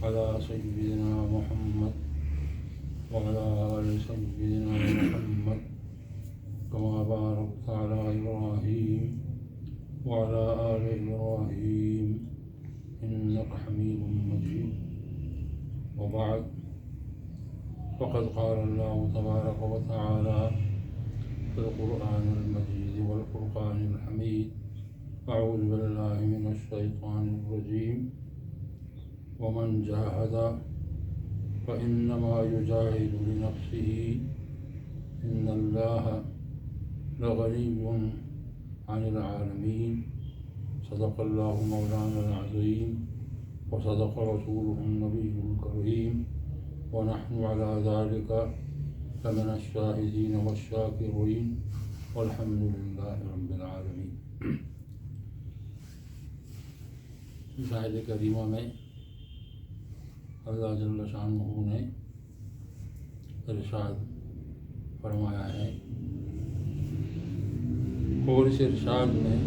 على سيدنا محمد وعلى آل سيدنا محمد كما باركت على إبراهيم وعلى آل إبراهيم إنك حميد مجيد. وبعد، فقد قال الله تبارك وتعالى في القرآن المجيد والفرقان الحميد: أعوذ بالله من الشيطان الرجيم: ومن جاهد فإنما يجاهد لنفسه إن الله لغني عن العالمين. صدق الله مولانا العظيم وصدق رسوله النبي الكريم ونحن على ذلك لمن الشاهدين والشاكرين والحمد لله رب العالمين. اس آیت کریمہ میں اللہ جل شانہ نے ارشاد فرمایا ہے، اور اس ارشاد میں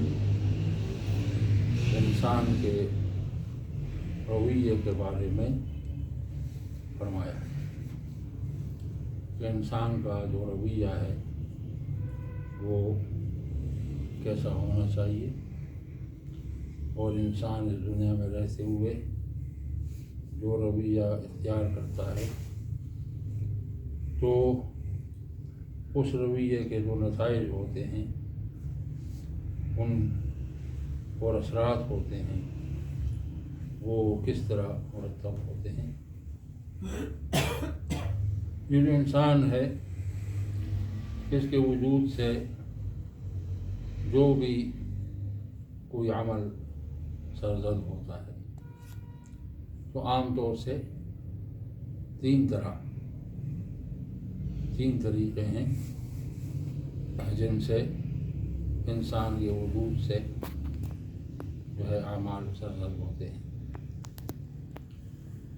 انسان کے رویے کے بارے میں فرمایا ہے کہ انسان کا جو رویہ ہے وہ کیسا ہونا چاہیے، اور انسان اس دنیا میں رہتے ہوئے جو رویہ اختیار کرتا ہے تو اس رویے کے جو نتائج ہوتے ہیں، ان اور اثرات ہوتے ہیں، وہ کس طرح مرتب ہوتے ہیں۔ یہ جو انسان ہے، اس کے وجود سے جو بھی کوئی عمل سرزد ہوتا ہے تو عام طور سے تین طریقے ہیں جن سے انسان کے وجود سے جو ہے اعمال سرزد ہوتے ہیں۔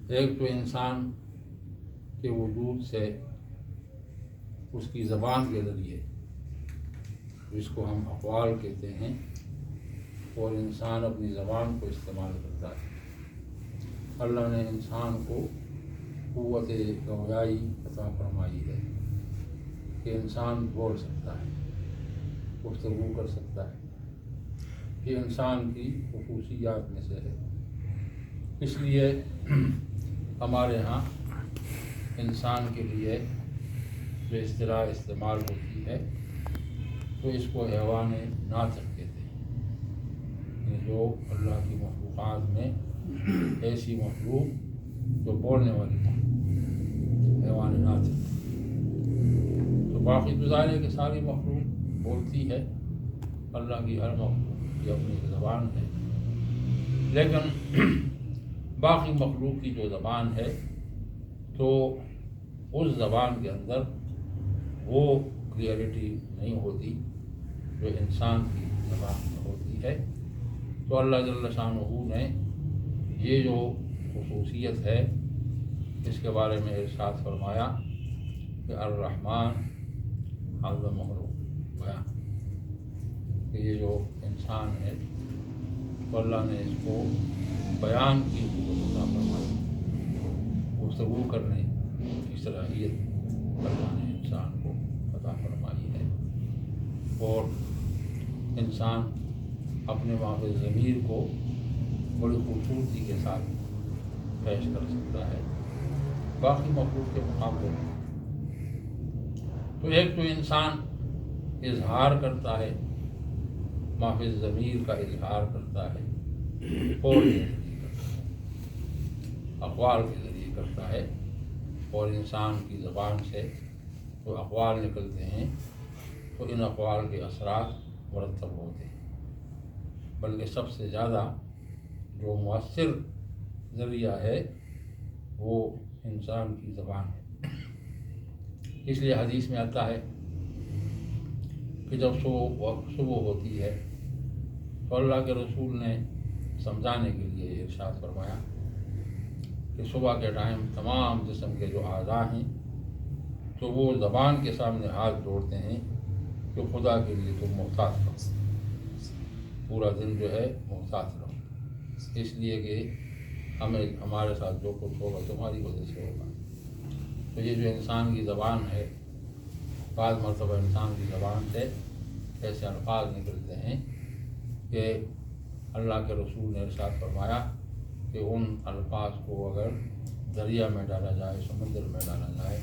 ایک تو انسان کے وجود سے اس کی زبان کے ذریعے، جس کو ہم اقوال کہتے ہیں، اور انسان اپنی زبان کو استعمال کرتا ہے۔ اللہ نے انسان کو قوت گویائی عطا فرمائی ہے کہ انسان بول سکتا ہے، گفتگو کر سکتا ہے۔ یہ انسان کی خصوصیات میں سے ہے۔ اس لیے ہمارے ہاں انسان کے لیے جو اصطلاح استعمال ہوتی ہے تو اس کو حیوان ناطق کہتے ہیں، جو اللہ کی مخلوقات میں ایسی مخلوق جو بولنے والی حیوان ناطق۔ تو باقی تو ظاہر ہے کہ ساری مخلوق بولتی ہے، اللہ کی ہر مخلوق کی اپنی زبان ہے، لیکن باقی مخلوق کی جو زبان ہے تو اس زبان کے اندر وہ کلیئرٹی نہیں ہوتی جو انسان کی زبان میں ہوتی ہے۔ تو اللہ جل شانہ نے یہ جو خصوصیت ہے اس کے بارے میں ارشاد فرمایا کہ الرحمن علمہ البیان، کہ یہ جو انسان ہے تو اللہ نے اس کو بیان کی قوت عطا فرمائی، گفتگو کرنے کی صلاحیت اللہ نے انسان کو عطا فرمائی ہے، اور انسان اپنے ماخذ ضمیر کو بڑی خوبصورتی کے ساتھ پیش کر سکتا ہے باقی مخلوق کے مقابلے میں۔ تو ایک تو انسان اظہار کرتا ہے، ماخذ ضمیر کا اظہار کرتا ہے، اور اقوال کے ذریعے کرتا ہے، اور انسان کی زبان سے جو اقوال نکلتے ہیں تو ان اقوال کے اثرات مرتب ہوتے ہیں، بلکہ سب سے زیادہ جو مؤثر ذریعہ ہے وہ انسان کی زبان ہے۔ اس لیے حدیث میں آتا ہے کہ جب صبح ہوتی ہے تو اللہ کے رسول نے سمجھانے کے لیے ارشاد فرمایا کہ صبح کے ٹائم تمام جسم کے جو اعضاء ہیں تو وہ زبان کے سامنے ہاتھ جوڑتے ہیں کہ خدا کے لیے تم محتاط رہو، پورا دن جو ہے محتاط رہو، اس لیے کہ ہمارے ساتھ جو کچھ ہوگا تمہاری وجہ سے ہوگا۔ تو یہ جو انسان کی زبان ہے، بعض مرتبہ انسان کی زبان سے ایسے الفاظ نکلتے ہیں کہ اللہ کے رسول نے ارشاد فرمایا کہ ان الفاظ کو اگر دریا میں ڈالا جائے، سمندر میں ڈالا جائے،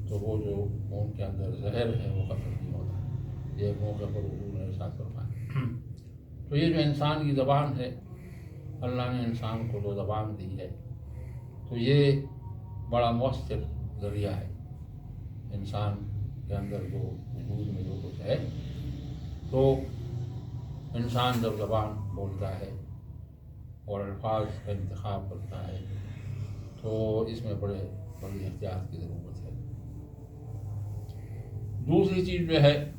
تو وہ جو ان کے اندر زہر ہے وہ ختم نہیں ہوتا۔ یہ موقع پر حضور نے ارشاد فرمایا۔ تو یہ جو انسان کی زبان ہے، اللہ نے انسان کو جو زبان دی ہے، تو یہ بڑا مؤثر ذریعہ ہے انسان کے اندر جو وجود میں جو کچھ ہے۔ تو انسان جب زبان بولتا ہے اور الفاظ کا انتخاب کرتا ہے تو اس میں بڑی احتیاط کی ضرورت ہے۔ دوسری چیز جو ہے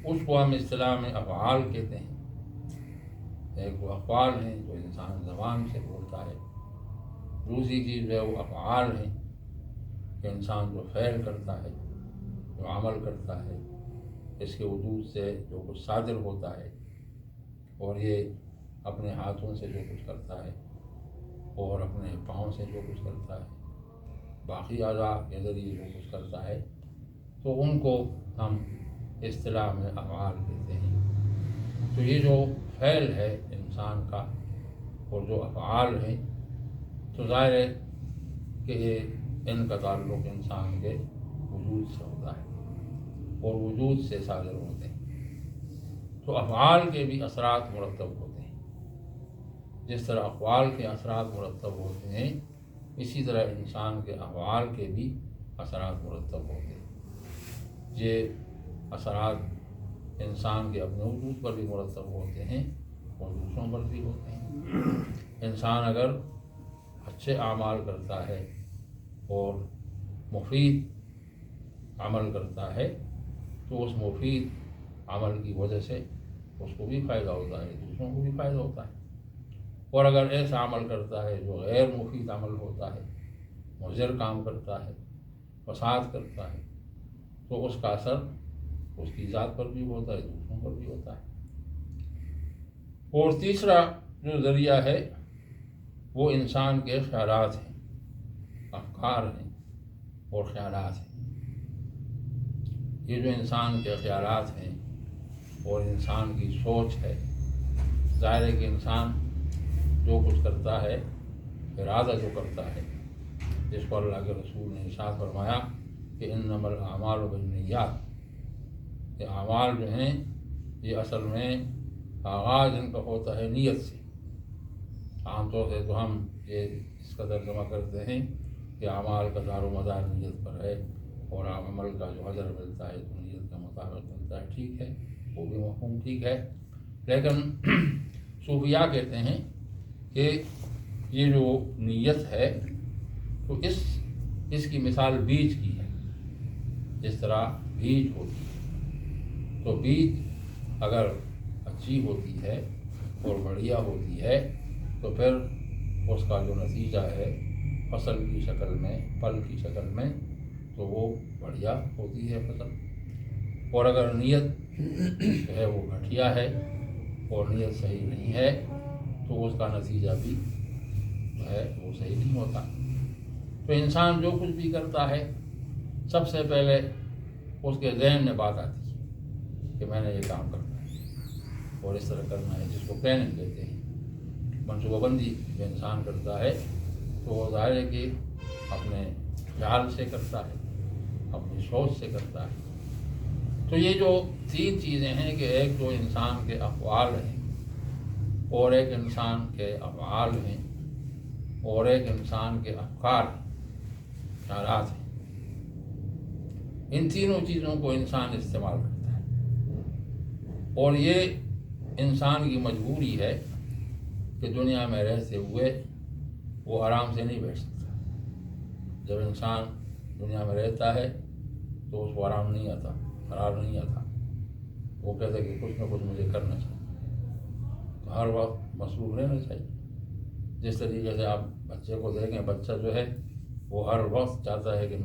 اس کو ہم اصطلاح میں افعال کہتے ہیں۔ ایک وہ اقوال ہیں جو انسان زبان سے بولتا ہے، دوسری چیز جو ہے وہ افعال ہیں کہ انسان جو فعل کرتا ہے، جو عمل کرتا ہے، اس کے وجود سے جو کچھ صادر ہوتا ہے، اور یہ اپنے ہاتھوں سے جو کچھ کرتا ہے اور اپنے پاؤں سے جو کچھ کرتا ہے، باقی اعضاء کے ذریعے جو کچھ کرتا ہے، تو ان کو ہم اصطلاح میں افعال کہتے ہیں۔ تو یہ جو فعل ہے انسان کا اور جو افعال ہیں، تو ظاہر ہے کہ ان کا تعلق انسان کے وجود سے ہوتا ہے اور وجود سے صادر ہوتے ہیں۔ تو افعال کے بھی اثرات مرتب ہوتے ہیں۔ جس طرح اقوال کے اثرات مرتب ہوتے ہیں، اسی طرح انسان کے افعال کے بھی اثرات مرتب ہوتے ہیں۔ یہ اثرات انسان کے اپنے وجود پر بھی مرتب ہوتے ہیں اور دوسروں پر بھی ہوتے ہیں۔ انسان اگر اچھے اعمال کرتا ہے اور مفید عمل کرتا ہے تو اس مفید عمل کی وجہ سے اس کو بھی فائدہ ہوتا ہے، دوسروں کو بھی فائدہ ہوتا ہے۔ اور اگر ایسا عمل کرتا ہے جو غیر مفید عمل ہوتا ہے، مضر کام کرتا ہے، فساد کرتا ہے، تو اس کا اثر اس کی ذات پر بھی ہوتا ہے، دوسروں پر بھی ہوتا ہے۔ اور تیسرا جو ذریعہ ہے وہ انسان کے خیالات ہیں، افکار ہیں اور خیالات ہیں۔ یہ جو انسان کے خیالات ہیں اور انسان کی سوچ ہے، ظاہر ہے کہ انسان جو کچھ کرتا ہے، ارادہ جو کرتا ہے، جس کو اللہ کے رسول نے ارشاد فرمایا کہ انما الاعمال بالنیات، کہ اعمال جو ہیں یہ اصل میں آغاز ان کا ہوتا ہے نیت سے۔ عام طور سے تو ہم یہ اس کا ترجمہ کرتے ہیں کہ اعمال کا دار و مدار نیت پر ہے اور عمل کا جو اجر ملتا ہے تو نیت کے مطابق ملتا ہے۔ ٹھیک ہے، وہ بھی مفہوم ٹھیک ہے، لیکن صوفیاء کہتے ہیں کہ یہ جو نیت ہے تو اس کی مثال بیج کی ہے۔ جس طرح بیج ہوتی ہے تو بیج اگر اچھی ہوتی ہے اور بڑھیا ہوتی ہے تو پھر اس کا جو نتیجہ ہے فصل کی شکل میں، پھل کی شکل میں، تو وہ بڑھیا ہوتی ہے فصل۔ اور اگر نیت جو ہے وہ گھٹیا ہے اور نیت صحیح نہیں ہے تو اس کا نتیجہ بھی جو ہے وہ صحیح نہیں ہوتا۔ تو انسان جو کچھ بھی کرتا ہے، سب سے پہلے اس کے ذہن میں بات آتی ہے کہ میں نے یہ کام کرنا ہے اور اس طرح کرنا ہے، جس کو پلاننگ کہتے ہیں۔ منصوبہ بندی جو انسان کرتا ہے تو وہ ظاہر ہے کہ اپنے خیال سے کرتا ہے، اپنی سوچ سے کرتا ہے۔ تو یہ جو تین چیزیں ہیں کہ ایک جو انسان کے اقوال ہیں اور ایک انسان کے افعال ہیں اور ایک انسان کے افکار ہیں، خیالات ہیں، ان تینوں چیزوں کو انسان استعمال کرتا ہے۔ اور یہ انسان کی مجبوری ہے کہ دنیا میں رہتے ہوئے وہ آرام سے نہیں بیٹھ سکتا۔ جب انسان دنیا میں رہتا ہے تو اس کو آرام نہیں آتا، قرار نہیں آتا۔ وہ کہتا ہے کہ کچھ نہ کچھ مجھے کرنا چاہیے، تو ہر وقت مصروف رہنا چاہیے۔ جس طریقے سے آپ بچے کو دیکھیں، بچہ جو ہے وہ ہر وقت چاہتا ہے کہ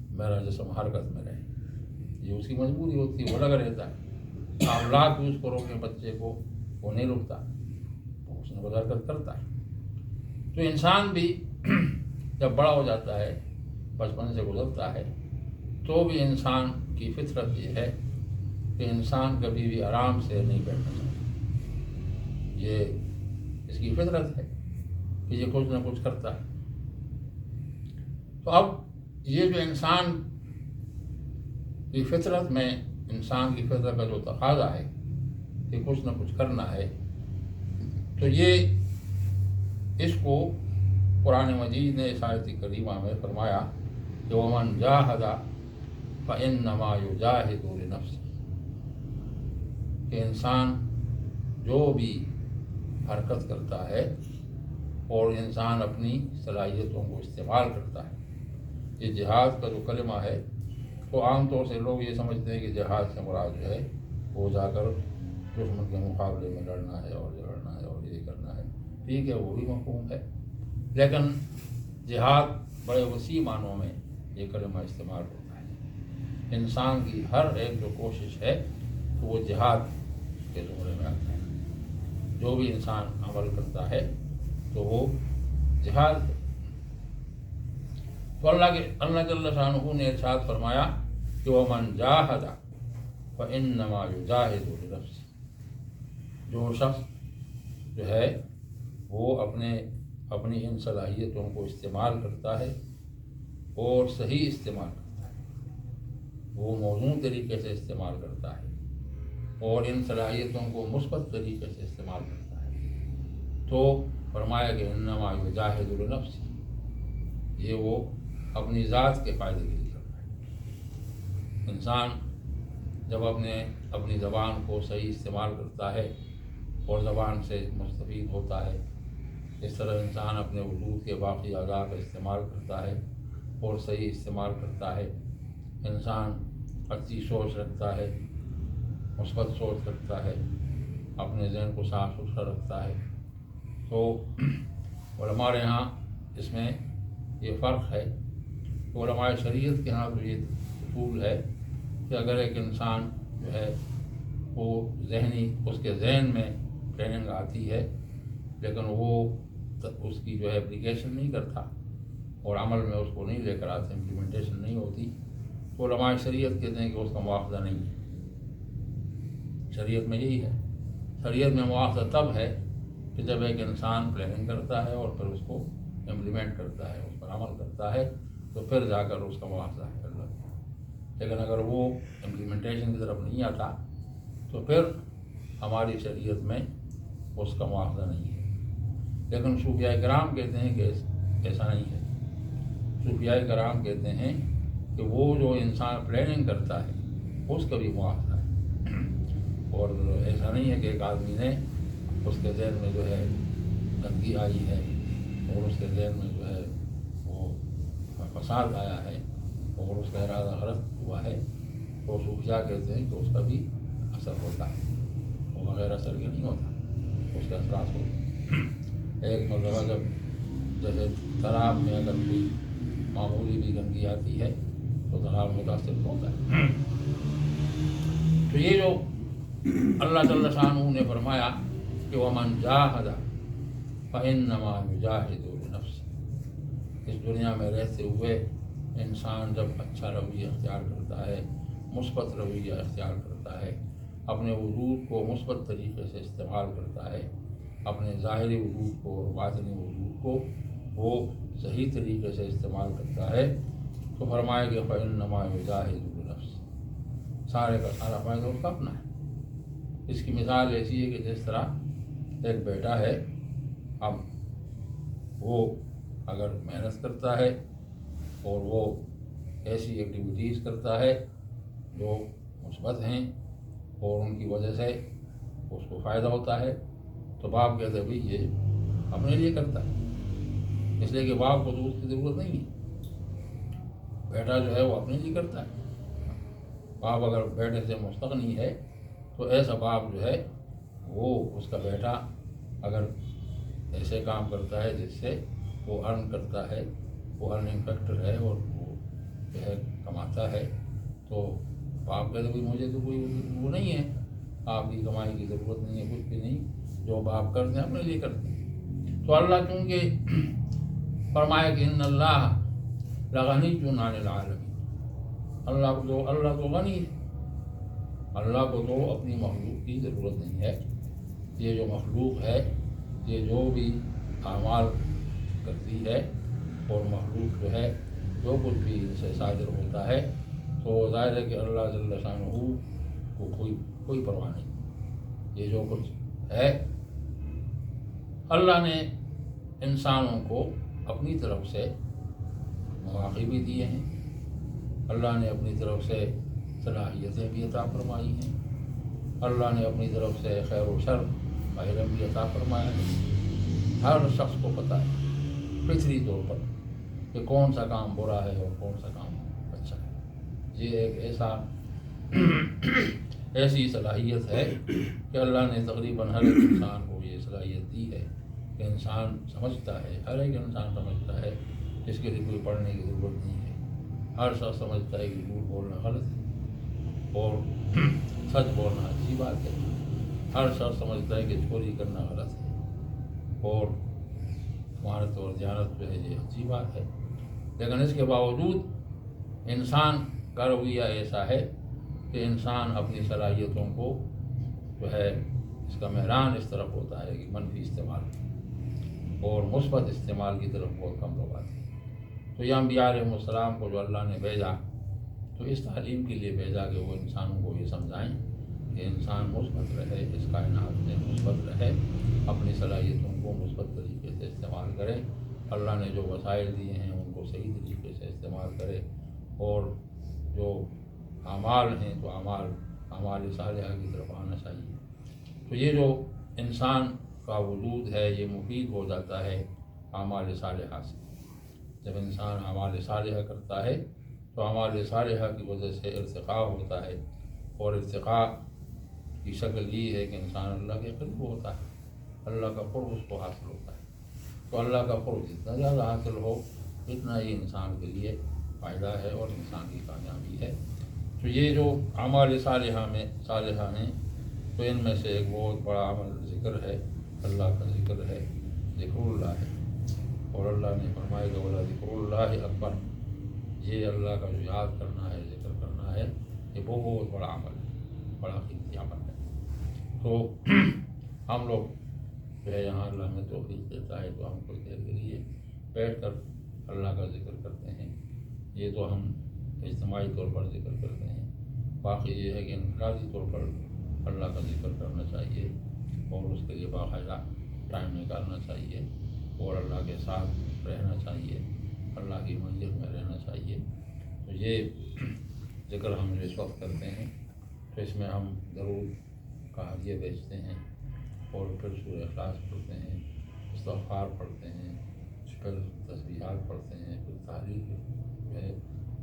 میرا جسم حرکت میں رہے، یہ اس کی مجبوری ہوتی ہے، وہ لگا رہتا ہے۔ آپ لاکھ بھی اس کو روکیں بچے کو، وہ نہیں رکتا، وہ اس نے حرکت کرتا ہے۔ تو انسان بھی جب بڑا ہو جاتا ہے، بچپن سے گزرتا ہے، تو بھی انسان کی فطرت یہ ہے کہ انسان کبھی بھی آرام سے نہیں بیٹھنا چاہتا۔ یہ اس کی فطرت ہے کہ یہ کچھ نہ کچھ کرتا ہے۔ تو اب یہ جو انسان کی فطرت میں، انسان کی فطرت کا جو تقاضا ہے کہ کچھ نہ کچھ کرنا ہے، تو یہ اس کو قرآن مجید نے اس آیت کریمہ میں فرمایا کہ وَمَنْ جَاهَدَ فَإِنَّمَا يُجَاهِدُ لِنَفْسِهِ، کہ انسان جو بھی حرکت کرتا ہے اور انسان اپنی صلاحیتوں کو استعمال کرتا ہے۔ یہ جہاد کا جو کلمہ ہے، تو عام طور سے لوگ یہ سمجھتے ہیں کہ جہاد سے مراد جو ہے وہ جا کر دشمن کے مقابلے میں لڑنا ہے اور جھگڑنا ہے اور یہ کرنا ہے۔ ٹھیک ہے، وہ بھی مفہوم ہے، لیکن جہاد بڑے وسیع معنوں میں یہ کلمہ استعمال ہوتا ہے۔ انسان کی ہر ایک جو کوشش ہے تو وہ جہاد کے زمرے میں آتا ہے۔ جو بھی انسان عمل کرتا ہے تو وہ جہاد ہے۔ تو اللہ جل شانہ نے ارشاد فرمایا کہ وَمَنْ جَاهَدَ فَإِنَّمَا يُجَاهِدُ لِنَفْسِهِ، جو شخص جو ہے وہ اپنی ان صلاحیتوں کو استعمال کرتا ہے اور صحیح استعمال کرتا ہے، وہ موزوں طریقے سے استعمال کرتا ہے اور ان صلاحیتوں کو مثبت طریقے سے استعمال کرتا ہے، تو فرمایا کہ انما یجاہد لنفسہ، یہ وہ اپنی ذات کے فائدے کے لیے کرتا ہے۔ انسان جب اپنی زبان کو صحیح استعمال کرتا ہے اور زبان سے مستفید ہوتا ہے، اس طرح انسان اپنے وجود کے باقی اعضاء کا استعمال کرتا ہے اور صحیح استعمال کرتا ہے، انسان اچھی سوچ رکھتا ہے، مثبت سوچ رکھتا ہے، اپنے ذہن کو صاف ستھرا رکھتا ہے، تو علماء یہاں اس میں یہ فرق ہے کہ علماء شریعت کے ہاں تو یہ اصول ہے کہ اگر ایک انسان جو ہے وہ اس کے ذہن میں ٹریننگ آتی ہے لیکن وہ اس کی جو ہے اپلیکیشن نہیں کرتا اور عمل میں اس کو نہیں لے کر آتے، امپلیمنٹیشن نہیں ہوتی، تو علماء شریعت کہتے ہیں کہ اس کا مواخذہ نہیں ہے۔ شریعت میں یہی ہے، شریعت میں مواخذہ تب ہے کہ جب ایک انسان پلاننگ کرتا ہے اور پھر اس کو امپلیمنٹ کرتا ہے، اس پر عمل کرتا ہے، تو پھر جا کر اس کا مواخذہ ہے اللہ۔ لیکن اگر وہ امپلیمنٹیشن کی طرف نہیں آتا تو پھر ہماری شریعت میں اس کا مواخذہ نہیں ہے۔ لیکن صوفیاء کرام کہتے ہیں کہ ایسا نہیں ہے۔ صوفیاء کرام کہتے ہیں کہ وہ جو انسان پلاننگ کرتا ہے اس کا بھی مواخذہ ہے، اور ایسا نہیں ہے کہ ایک آدمی نے اس کے ذہن میں جو ہے گندگی آئی ہے اور اس کے ذہن میں جو ہے وہ فساد آیا ہے اور اس کا ارادہ غلط ہوا ہے، تو صوفیاء کہتے ہیں کہ اس کا بھی اثر ہوتا ہے، وہ بغیر اثر کے نہیں ہوتا، اس کے اثرات ہوتے ہیں۔ ایک مرتبہ جب جیسے تالاب میں اگر کوئی معمولی بھی گندگی آتی ہے تو تالاب متاثر ہوتا ہے۔ تو یہ جو اللہ جل شانہ نے فرمایا کہ وَمَنْ جَاهَدَ فَإِنَّمَا يُجَاهِدُ لِنَفْسِهِ، اس دنیا میں رہتے ہوئے انسان جب اچھا رویہ اختیار کرتا ہے، مثبت رویہ اختیار کرتا ہے، اپنے وجود کو مثبت طریقے سے استعمال کرتا ہے، اپنے ظاہری وجود کو اور باطنی وجود کو وہ صحیح طریقے سے استعمال کرتا ہے، تو فرمائے کہ فَإِنَّمَا يُجَاهِدُ لِنَفْسِهِ، سارے کا سارا فائدہ اس کا اپنا ہے۔ اس کی مثال ایسی ہے کہ جس طرح ایک بیٹا ہے، اب وہ اگر محنت کرتا ہے اور وہ ایسی ایکٹیویٹیز کرتا ہے جو مثبت ہیں اور ان کی وجہ سے اس کو فائدہ ہوتا ہے، تو باپ کہتے ہیں بھائی یہ اپنے لیے کرتا ہے، اس لیے کہ باپ کو تو اس کی ضرورت نہیں ہے، بیٹا جو ہے وہ اپنے لیے کرتا ہے۔ باپ اگر بیٹے سے مستغنی ہے تو ایسا باپ جو ہے وہ اس کا بیٹا اگر ایسے کام کرتا ہے جس سے وہ ارن کرتا ہے، وہ ارننگ فیکٹر ہے اور وہ جو ہے کماتا ہے، تو باپ کہتے ہیں مجھے تو کوئی وہ نہیں ہے، آپ کی کمائی کی ضرورت نہیں ہے، کچھ بھی نہیں، جو باپ کرتے ہیں اپنے لیے کرتے ہیں۔ تو اللہ چونکہ فرمایا کہ ان اللہ لغنی عن العالمین، اللہ تو غنی ہے، اللہ کو تو اپنی مخلوق کی ضرورت نہیں ہے۔ یہ جو مخلوق ہے، یہ جو بھی اعمال کرتی ہے، اور مخلوق جو ہے جو کچھ بھی ان سے صادر ہوتا ہے، تو ظاہر ہے کہ اللہ جل شانہ کو کوئی پرواہ نہیں۔ یہ جو کچھ ہے اللہ نے انسانوں کو اپنی طرف سے مواقع بھی دیے ہیں، اللہ نے اپنی طرف سے صلاحیتیں بھی عطا فرمائی ہیں، اللہ نے اپنی طرف سے خیر و شر کا علم بھی عطا فرمایا ہے۔ ہر شخص کو پتہ ہے فطری طور پر کہ کون سا کام برا ہے اور کون سا کام اچھا ہے۔ یہ ایک ایسی صلاحیت ہے کہ اللہ نے تقریباً ہر ایک انسان کو یہ صلاحیت دی ہے کہ انسان سمجھتا ہے، ہر ایک انسان سمجھتا ہے، اس کے لیے کوئی پڑھنے کی ضرورت نہیں ہے۔ ہر شخص سمجھتا ہے کہ جھوٹ بولنا غلط ہے اور سچ بولنا اچھی بات ہے۔ ہر شخص سمجھتا ہے کہ چوری کرنا غلط ہے اور امانت اور دیانت جو ہے یہ اچھی بات ہے، لیکن اس کے باوجود انسان کا رویہ ایسا ہے کہ انسان اپنی صلاحیتوں کو جو ہے اس کا میدان اس طرف ہوتا ہے کہ منفی استعمال اور مثبت استعمال کی طرف بہت کم لوگ آتے ہیں۔ تو یہ انبیاء علیہ السلام کو جو اللہ نے بھیجا تو اس تعلیم کے لیے بھیجا کہ وہ انسانوں کو یہ سمجھائیں کہ انسان مثبت رہے، اس کائنات میں مثبت رہے، اپنی صلاحیتوں کو مثبت طریقے سے استعمال کرے، اللہ نے جو وسائل دیے ہیں ان کو صحیح طریقے سے استعمال کرے، اور جو اعمال ہیں تو اعمال صالحہ کی طرف آنا چاہیے۔ تو یہ جو انسان کا وجود ہے یہ مفید ہو جاتا ہے اعمال صالحہ سے۔ جب انسان اعمال صالحہ کرتا ہے تو اعمال صالحہ کی وجہ سے ارتقاء ہوتا ہے، اور ارتقاء کی شکل یہ ہے کہ انسان اللہ کے قریب ہوتا ہے، اللہ کا قرب اس کو حاصل ہوتا ہے۔ تو اللہ کا قرب جتنا زیادہ حاصل ہو اتنا ہی انسان کے لیے فائدہ ہے اور انسان کی کامیابی ہے۔ تو یہ جو اعمال صالحہ ہیں تو ان میں سے ایک بہت بڑا عمل ذکر ہے، اللہ کا ذکر ہے، ذکر اللہ ہے، اور اللہ نے فرمایا کہ وَلَا ذِكْرُ اللَّهِ أَكْبَرُ، یہ اللہ کا جو یاد کرنا ہے، ذکر کرنا ہے، یہ بہت بڑا عمل ہے، بڑا قیمتی عمل ہے۔ تو ہم لوگ جو ہے یہاں اللہ ہمیں توفیق دیتا ہے تو ہم کچھ دیر کے لیے بیٹھ کر اللہ کا ذکر کرتے ہیں۔ یہ تو ہم اجتماعی طور پر ذکر کرتے ہیں، باقی یہ ہے کہ انفرادی طور پر اللہ کا ذکر کرنا چاہیے اور اس کے لیے باقاعدہ ٹائم نکالنا چاہیے اور اللہ کے ساتھ رہنا چاہیے، اللہ کی منزل میں رہنا چاہیے۔ تو یہ ذکر ہم اس وقت کرتے ہیں تو اس میں ہم درود کا ہدیہ بیچتے ہیں اور پھر سورہ اخلاص پڑھتے ہیں، استغفار پڑھتے ہیں، پھر تسبیحات پڑھتے ہیں، پھر تحلیل جو ہے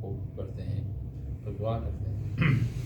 وہ کرتے ہیں، پھر دعا کرتے ہیں۔